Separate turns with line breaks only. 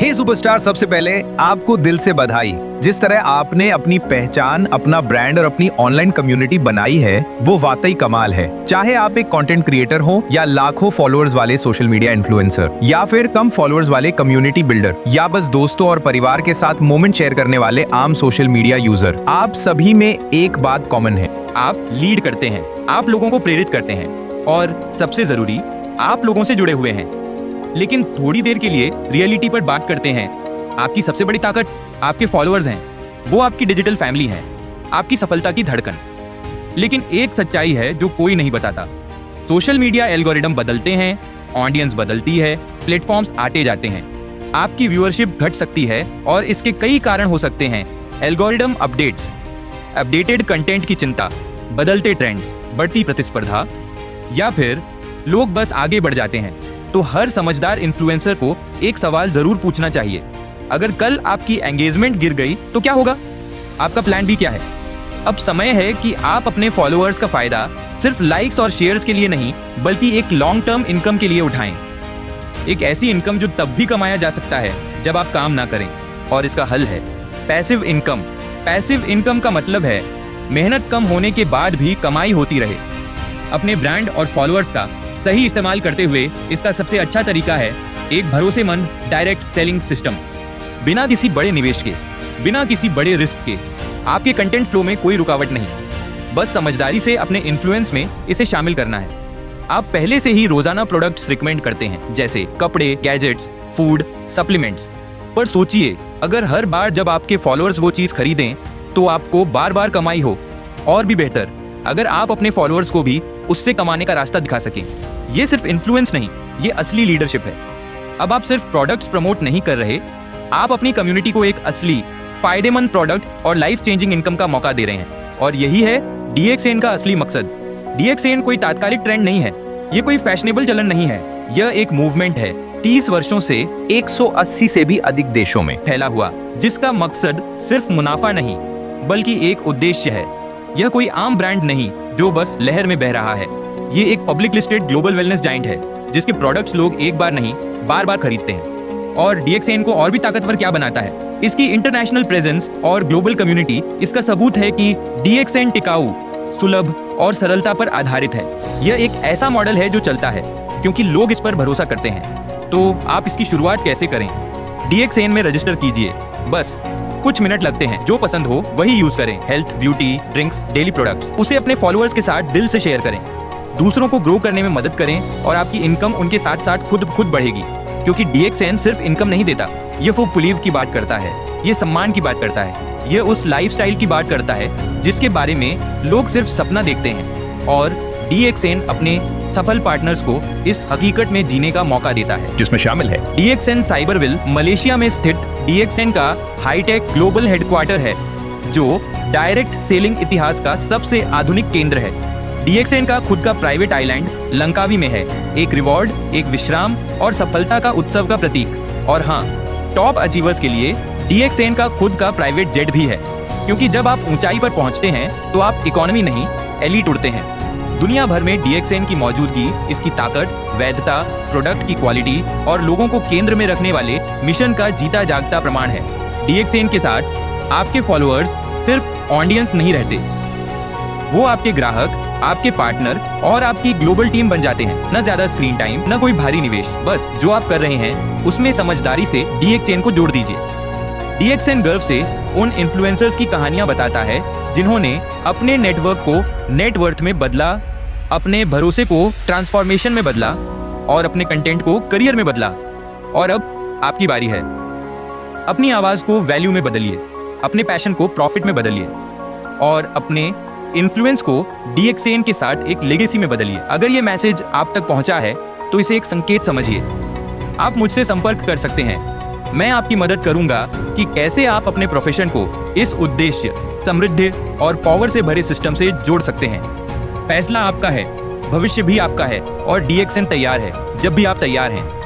हे superstar, सबसे पहले आपको दिल से बधाई। जिस तरह आपने अपनी पहचान, अपना ब्रांड और अपनी ऑनलाइन कम्युनिटी बनाई है, वो वाकई कमाल है। चाहे आप एक कंटेंट क्रिएटर हो या लाखों फॉलोअर्स वाले सोशल मीडिया इन्फ्लुएंसर, या फिर कम फॉलोअर्स वाले कम्युनिटी बिल्डर, या बस दोस्तों और परिवार के साथ मोमेंट शेयर करने वाले आम सोशल मीडिया यूजर, आप सभी में एक बात कॉमन है।
आप लीड करते हैं, आप लोगों को प्रेरित करते हैं और सबसे जरूरी, आप लोगों से जुड़े हुए हैं। लेकिन थोड़ी देर के लिए रियलिटी पर बात करते हैं। आपकी सबसे बड़ी ताकत आपके फॉलोअर्स हैं। वो आपकी डिजिटल फैमिली है, आपकी सफलता की धड़कन। लेकिन एक सच्चाई है जो कोई नहीं बताता। सोशल मीडिया एल्गोरिदम बदलते हैं, ऑडियंस बदलती है, प्लेटफॉर्म्स आते जाते हैं। आपकी व्यूअरशिप घट सकती है और इसके कई कारण हो सकते हैं। एल्गोरिदम अपडेट्स, अपडेटेड कंटेंट की चिंता, बदलते ट्रेंड्स, बढ़ती प्रतिस्पर्धा, या फिर लोग बस आगे बढ़ जाते हैं। तो हर समझदार इन्फ्लुएंसर को एक सवाल जरूर पूछना चाहिए। अगर कल आपकी एंगेजमेंट गिर गई तो क्या होगा? आपका प्लान बी क्या है? अब समय है कि आप अपने फॉलोअर्स का फायदा सिर्फ लाइक्स और शेयर्स के लिए नहीं, बल्कि एक लॉन्ग टर्म इनकम के लिए उठाएं। एक ऐसी इनकम जो तब भी कमाया जा सकता है जब आप काम ना करें। और इसका हल है पैसिव इनकम। पैसिव इनकम का मतलब है मेहनत कम होने के बाद भी कमाई होती रहे। अपने ब्रांड और फॉलोअर्स का सही इस्तेमाल करते हुए इसका सबसे अच्छा तरीका है एक भरोसेमंद डायरेक्ट सेलिंग सिस्टम। बिना किसी बड़े निवेश के, बिना किसी बड़े रिस्क के, आपके कंटेंट फ्लो में कोई रुकावट नहीं, बस समझदारी से अपने इन्फ्लुएंस में इसे शामिल करना है। आप पहले से ही रोजाना प्रोडक्ट्स रिकमेंड करते हैं, जैसे कपड़े, गैजेट्स, फूड, सप्लीमेंट्स। पर सोचिए, अगर हर बार जब आपके फॉलोअर्स वो चीज खरीदें तो आपको बार बार कमाई हो। और भी बेहतर, अगर आप अपने फॉलोअर्स को भी उससे कमाने का रास्ता दिखा सकें। ये सिर्फ इन्फ्लुएंस नहीं, ये असली लीडरशिप है। अब आप सिर्फ प्रोडक्ट्स प्रमोट नहीं कर रहे, आप अपनी कम्युनिटी को एक असली फायदेमंद प्रोडक्ट और लाइफ चेंजिंग इनकम का मौका दे रहे हैं। और यही है DXN का असली मकसद। DXN कोई तात्कालिक ट्रेंड नहीं है, ये कोई फैशनेबल चलन नहीं है, यह एक मूवमेंट है 30 वर्षों से 180 से भी अधिक देशों में फैला हुआ, जिसका मकसद सिर्फ मुनाफा नहीं बल्कि एक उद्देश्य है। यह कोई आम ब्रांड नहीं जो बस लहर में बह रहा है। ये एक public listed global wellness giant है जिसके प्रोडक्ट्स लोग एक बार नहीं, बार बार खरीदते हैं। और DXN को और भी ताकतवर क्या बनाता है? इसकी इंटरनेशनल प्रेजेंस और ग्लोबल कम्युनिटी। इसका सबूत है कि DXN टिकाऊ, सुलभ और सरलता पर आधारित है। यह एक ऐसा मॉडल है जो चलता है क्योंकि लोग इस पर भरोसा करते हैं। तो आप इसकी शुरुआत कैसे करें? DXN में रजिस्टर कीजिए, बस कुछ मिनट लगते हैं। जो पसंद हो वही यूज करें। Health, beauty, drinks, daily products. उसे अपने फॉलोअर्स के साथ दिल से शेयर करें, दूसरों को ग्रो करने में मदद करें और आपकी इनकम उनके साथ साथ खुद बढ़ेगी। क्योंकि DXN सिर्फ इनकम नहीं देता, ये वो बिलीव की बात करता है, ये सम्मान की बात करता है, ये उस लाइफस्टाइल की बात करता है जिसके बारे में लोग सिर्फ सपना देखते हैं। और DXN अपने सफल पार्टनर्स को इस हकीकत में जीने का मौका देता है,
जिसमें शामिल है
DXN साइबरविल, मलेशिया में स्थित DXN का हाईटेक ग्लोबल हेडक्वार्टर है, जो डायरेक्ट सेलिंग इतिहास का सबसे आधुनिक केंद्र है। DXN का खुद का प्राइवेट आइलैंड लंकावी में है, एक रिवॉर्ड, एक विश्राम और सफलता का उत्सव का प्रतीक। और हाँ, टॉप अचीवर्स के लिए DXN का खुद का प्राइवेट जेट भी है, क्योंकि जब आप ऊंचाई पर पहुंचते हैं तो आप इकोनॉमी नहीं, एलीट उड़ते हैं। दुनिया भर में DXN की मौजूदगी, इसकी ताकत, वैधता, प्रोडक्ट की क्वालिटी और लोगों को केंद्र में रखने वाले मिशन का जीता जागता प्रमाण है। DXN के साथ आपके फॉलोअर्स सिर्फ ऑडियंस नहीं रहते, वो आपके ग्राहक, आपके पार्टनर और आपकी ग्लोबल टीम बन जाते हैं। न ज्यादा स्क्रीन टाइम, न कोई भारी निवेश, बस जो आप कर रहे हैं उसमें समझदारी से DXN को जोड़ दीजिए। DXN गर्व से उन इन्फ्लुएंसर्स की कहानियां बताता है जिन्होंने अपने नेटवर्क को नेटवर्थ में बदला, अपने भरोसे को ट्रांसफॉर्मेशन में बदला और अपने कंटेंट को करियर में बदला। और अब आपकी बारी है। अपनी आवाज को वैल्यू में बदलिए, अपने पैशन को प्रॉफिट में बदलिए और अपने इन्फ्लुएंस को DXN के साथ एक लेगेसी में बदलिए। अगर ये मैसेज आप तक पहुंचा है तो इसे एक संकेत समझिए। आप मुझसे संपर्क कर सकते हैं, मैं आपकी मदद करूंगा कि कैसे आप अपने प्रोफेशन को इस उद्देश्य, समृद्धि और पावर से भरे सिस्टम से जोड़ सकते हैं। फैसला आपका है, भविष्य भी आपका है और DXN तैयार है जब भी आप तैयार हैं।